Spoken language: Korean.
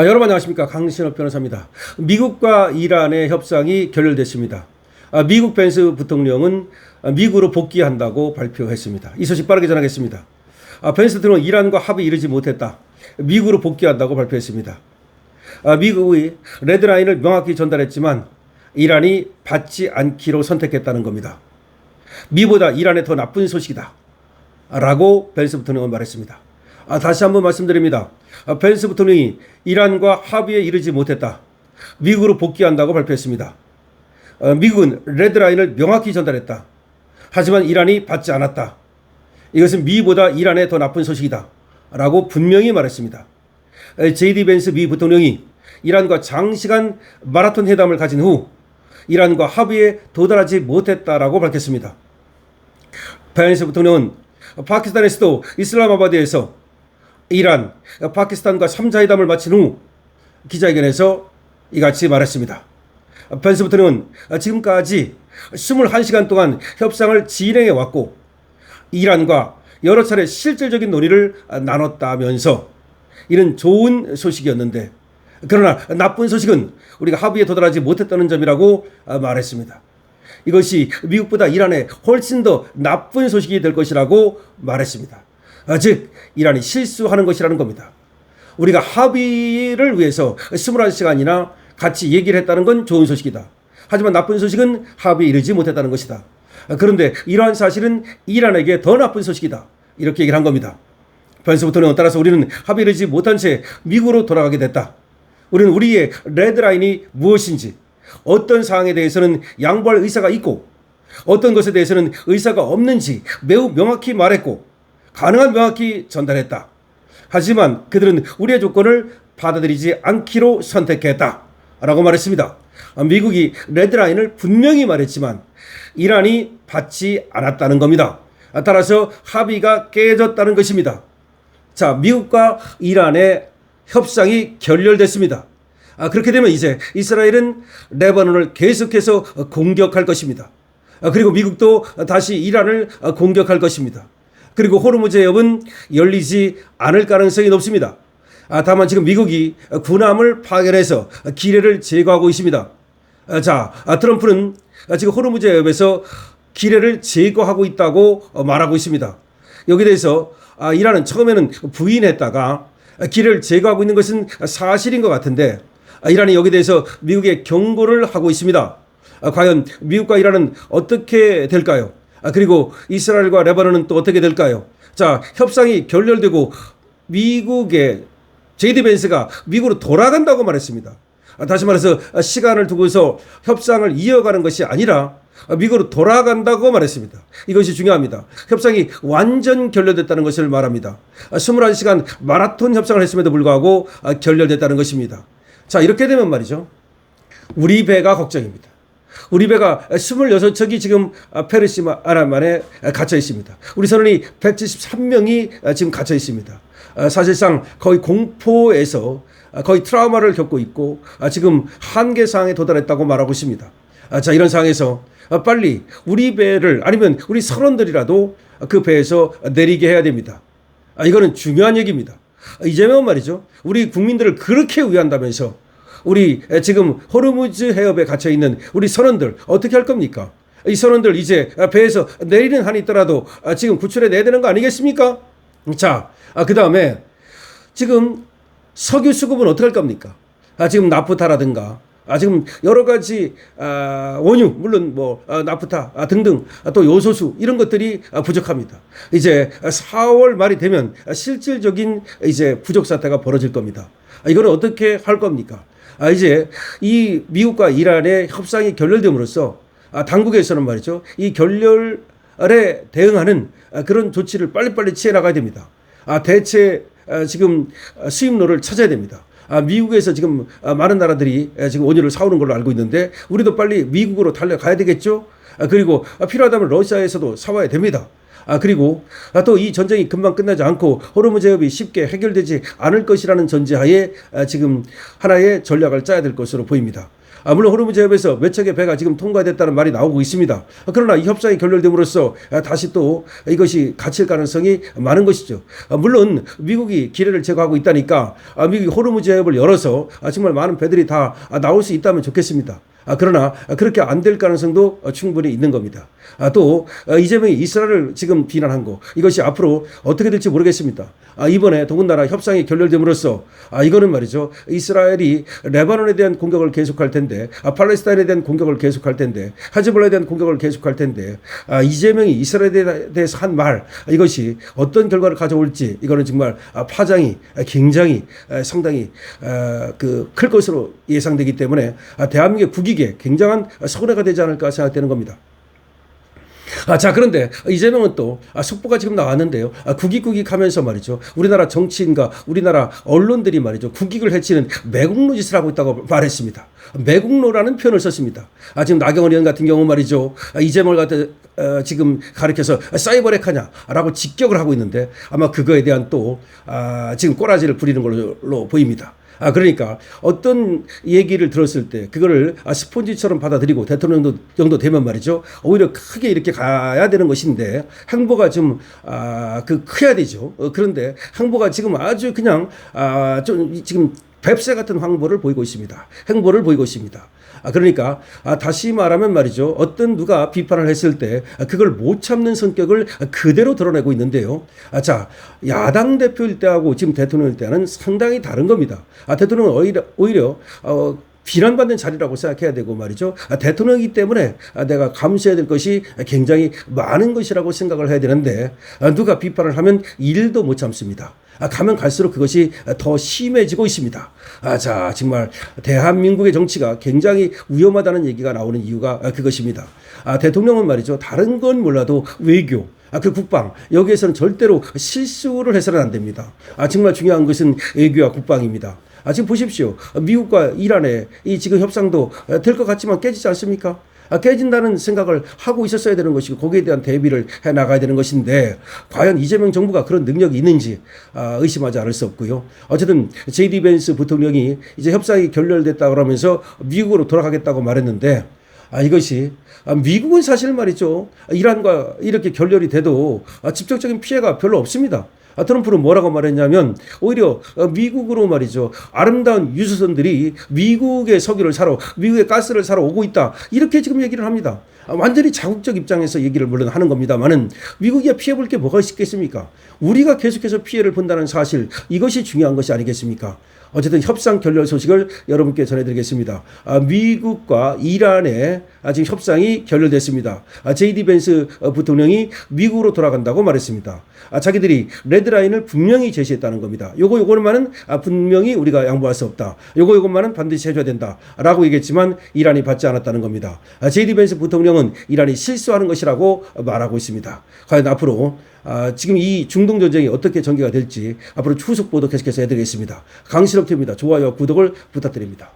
여러분 안녕하십니까. 강신업 변호사입니다. 미국과 이란의 협상이 결렬됐습니다. 미국 벤스 부통령은 미국으로 복귀한다고 발표했습니다. 이 소식 빠르게 전하겠습니다. 벤스 대통령은 이란과 합의 이르지 못했다. 미국으로 복귀한다고 발표했습니다. 미국의 레드라인을 명확히 전달했지만 이란이 받지 않기로 선택했다는 겁니다. 미보다 이란에 더 나쁜 소식이다 라고 벤스 부통령은 말했습니다. 다시 한번 말씀드립니다. 벤스 부통령이 이란과 합의에 이르지 못했다. 미국으로 복귀한다고 발표했습니다. 미국은 레드라인을 명확히 전달했다. 하지만 이란이 받지 않았다. 이것은 미보다 이란에 더 나쁜 소식이다 라고 분명히 말했습니다. JD 벤스 미 부통령이 이란과 장시간 마라톤 회담을 가진 후 이란과 합의에 도달하지 못했다라고 밝혔습니다. 벤스 부통령은 파키스탄의 수도 이슬라마바드에서 이란, 파키스탄과 3자 회담을 마친 후 기자회견에서 이같이 말했습니다. 벤스 부통령은 지금까지 21시간 동안 협상을 진행해 왔고 이란과 여러 차례 실질적인 논의를 나눴다면서 이는 좋은 소식이었는데 그러나 나쁜 소식은 우리가 합의에 도달하지 못했다는 점이라고 말했습니다. 이것이 미국보다 이란에 훨씬 더 나쁜 소식이 될 것이라고 말했습니다. 즉 이란이 실수하는 것이라는 겁니다. 우리가 합의를 위해서 21시간이나 같이 얘기를 했다는 건 좋은 소식이다. 하지만 나쁜 소식은 합의에 이르지 못했다는 것이다. 그런데 이러한 사실은 이란에게 더 나쁜 소식이다. 이렇게 얘기를 한 겁니다. 벤스 부통령은 따라서 우리는 합의에 이르지 못한 채 미국으로 돌아가게 됐다. 우리는 우리의 레드라인이 무엇인지 어떤 사항에 대해서는 양보할 의사가 있고 어떤 것에 대해서는 의사가 없는지 매우 명확히 말했고 가능한 명확히 전달했다. 하지만 그들은 우리의 조건을 받아들이지 않기로 선택했다 라고 말했습니다. 미국이 레드라인을 분명히 말했지만 이란이 받지 않았다는 겁니다. 따라서 합의가 깨졌다는 것입니다. 자, 미국과 이란의 협상이 결렬됐습니다. 그렇게 되면 이제 이스라엘은 레바논을 계속해서 공격할 것입니다. 그리고 미국도 다시 이란을 공격할 것입니다. 그리고 호르무즈 해협은 열리지 않을 가능성이 높습니다. 다만 지금 미국이 군함을 파견해서 기뢰를 제거하고 있습니다. 자, 트럼프는 지금 호르무즈 해협에서 기뢰를 제거하고 있다고 말하고 있습니다. 여기에 대해서 이란은 처음에는 부인했다가 기뢰를 제거하고 있는 것은 사실인 것 같은데 이란이 여기에 대해서 미국에 경고를 하고 있습니다. 과연 미국과 이란은 어떻게 될까요? 그리고 이스라엘과 레바논은 또 어떻게 될까요? 자, 협상이 결렬되고 미국의 JD 벤스가 미국으로 돌아간다고 말했습니다. 다시 말해서 시간을 두고서 협상을 이어가는 것이 아니라 미국으로 돌아간다고 말했습니다. 이것이 중요합니다. 협상이 완전 결렬됐다는 것을 말합니다. 21시간 마라톤 협상을 했음에도 불구하고 결렬됐다는 것입니다. 자, 이렇게 되면 말이죠. 우리 배가 걱정입니다. 우리 배가 26척이 지금 페르시아 안에 갇혀 있습니다. 우리 선원이 173명이 지금 갇혀 있습니다. 사실상 거의 공포에서 거의 트라우마를 겪고 있고 지금 한계 상황에 도달했다고 말하고 있습니다. 자, 이런 상황에서 빨리 우리 배를 아니면 우리 선원들이라도 그 배에서 내리게 해야 됩니다. 이거는 중요한 얘기입니다. 이재명 말이죠. 우리 국민들을 그렇게 위한다면서 우리 지금 호르무즈 해협에 갇혀 있는 우리 선원들 어떻게 할 겁니까? 이 선원들 이제 배에서 내리는 한이 있더라도 지금 구출해 내야 되는 거 아니겠습니까? 자, 그 다음에 지금 석유 수급은 어떻게 할 겁니까? 지금 나프타라든가 지금 여러 가지 원유 물론 뭐 나프타 등등 또 요소수 이런 것들이 부족합니다. 이제 4월 말이 되면 실질적인 이제 부족 사태가 벌어질 겁니다. 이거는 어떻게 할 겁니까? 이제 이 미국과 이란의 협상이 결렬됨으로써 당국에서는 말이죠. 이 결렬에 대응하는 그런 조치를 빨리빨리 취해 나가야 됩니다. 대체 지금 수입로를 찾아야 됩니다. 미국에서 지금 많은 나라들이 지금 원유를 사오는 걸로 알고 있는데 우리도 빨리 미국으로 달려가야 되겠죠. 그리고 필요하다면 러시아에서도 사와야 됩니다. 그리고 또 이 전쟁이 금방 끝나지 않고 호르무즈 해협이 쉽게 해결되지 않을 것이라는 전제하에 지금 하나의 전략을 짜야 될 것으로 보입니다. 물론 호르무즈 해협에서 몇 척의 배가 지금 통과됐다는 말이 나오고 있습니다. 그러나 이 협상이 결렬됨으로써 다시 또 이것이 갇힐 가능성이 많은 것이죠. 물론 미국이 기뢰를 제거하고 있다니까 미국이 호르무즈 해협을 열어서 정말 많은 배들이 다 나올 수 있다면 좋겠습니다. 그러나 그렇게 안 될 가능성도 충분히 있는 겁니다. 또 이재명이 이스라엘을 지금 비난한 거, 이것이 앞으로 어떻게 될지 모르겠습니다. 이번에 더군다나 협상이 결렬됨으로써 이거는 말이죠, 이스라엘이 레바논에 대한 공격을 계속할 텐데, 팔레스타인에 대한 공격을 계속할 텐데, 하즈볼라에 대한 공격을 계속할 텐데, 이재명이 이스라엘에 대해서 한 말, 이것이 어떤 결과를 가져올지, 이거는 정말 파장이 굉장히 상당히 클 것으로 예상되기 때문에 대한민국의 국익에 굉장한 손해가 되지 않을까 생각되는 겁니다. 자, 그런데 이재명은 또 속보가 지금 나왔는데요. 국익 하면서 말이죠, 우리나라 정치인과 우리나라 언론들이 말이죠, 국익을 해치는 매국노 짓을 하고 있다고 말했습니다. 매국노라는 표현을 썼습니다. 지금 나경원 의원 같은 경우 말이죠, 이재명을 갖다 지금 가리켜서 사이버렉하냐라고 직격을 하고 있는데, 아마 그거에 대한 또 지금 꼬라지를 부리는 걸로 보입니다. 그러니까 어떤 얘기를 들었을 때 그거를 스폰지처럼 받아들이고 대통령 정도 되면 말이죠, 오히려 크게 이렇게 가야 되는 것인데 행보가 좀 커야 되죠. 그런데 행보가 지금 아주 그냥 좀 지금 뱁새 같은 행보를 보이고 있습니다. 행보를 보이고 있습니다. 그러니까 다시 말하면 말이죠, 어떤 누가 비판을 했을 때 그걸 못 참는 성격을 그대로 드러내고 있는데요. 자, 야당 대표일 때하고 지금 대통령일 때는 상당히 다른 겁니다. 대통령은 오히려 비난받는 자리라고 생각해야 되고 말이죠, 대통령이기 때문에 내가 감수해야 될 것이 굉장히 많은 것이라고 생각을 해야 되는데, 누가 비판을 하면 일도 못 참습니다. 가면 갈수록 그것이 더 심해지고 있습니다. 자, 정말 대한민국의 정치가 굉장히 위험하다는 얘기가 나오는 이유가 그것입니다. 대통령은 말이죠, 다른 건 몰라도 외교, 그 국방, 여기에서는 절대로 실수를 해서는 안 됩니다. 정말 중요한 것은 외교와 국방입니다. 지금 보십시오. 미국과 이란의 이 지금 협상도 될 것 같지만 깨지지 않습니까? 깨진다는 생각을 하고 있었어야 되는 것이고, 거기에 대한 대비를 해 나가야 되는 것인데, 과연 이재명 정부가 그런 능력이 있는지 의심하지 않을 수 없고요. 어쨌든 JD 벤스 부통령이 이제 협상이 결렬됐다 그러면서 미국으로 돌아가겠다고 말했는데, 이것이 미국은 사실 말이죠, 이란과 이렇게 결렬이 돼도 직접적인 피해가 별로 없습니다. 트럼프는 뭐라고 말했냐면, 오히려 미국으로 말이죠, 아름다운 유수선들이 미국의 석유를 사러, 미국의 가스를 사러 오고 있다, 이렇게 지금 얘기를 합니다. 완전히 자국적 입장에서 얘기를 물론 하는 겁니다만은, 미국이 피해 볼 게 뭐가 있겠습니까? 우리가 계속해서 피해를 본다는 사실, 이것이 중요한 것이 아니겠습니까? 어쨌든 협상 결렬 소식을 여러분께 전해드리겠습니다. 미국과 이란의 지금 협상이 결렬됐습니다. JD 벤스 부통령이 미국으로 돌아간다고 말했습니다. 자기들이 레드라인을 분명히 제시했다는 겁니다. 요거만은 분명히 우리가 양보할 수 없다. 요것만은 반드시 해줘야 된다. 라고 얘기했지만 이란이 받지 않았다는 겁니다. JD 벤스 부통령은 이란이 실수하는 것이라고 말하고 있습니다. 과연 앞으로 지금 이 중동 전쟁이 어떻게 전개가 될지 앞으로 추석 보도 계속해서 해드리겠습니다. 강신업 TV입니다. 좋아요와 구독을 부탁드립니다.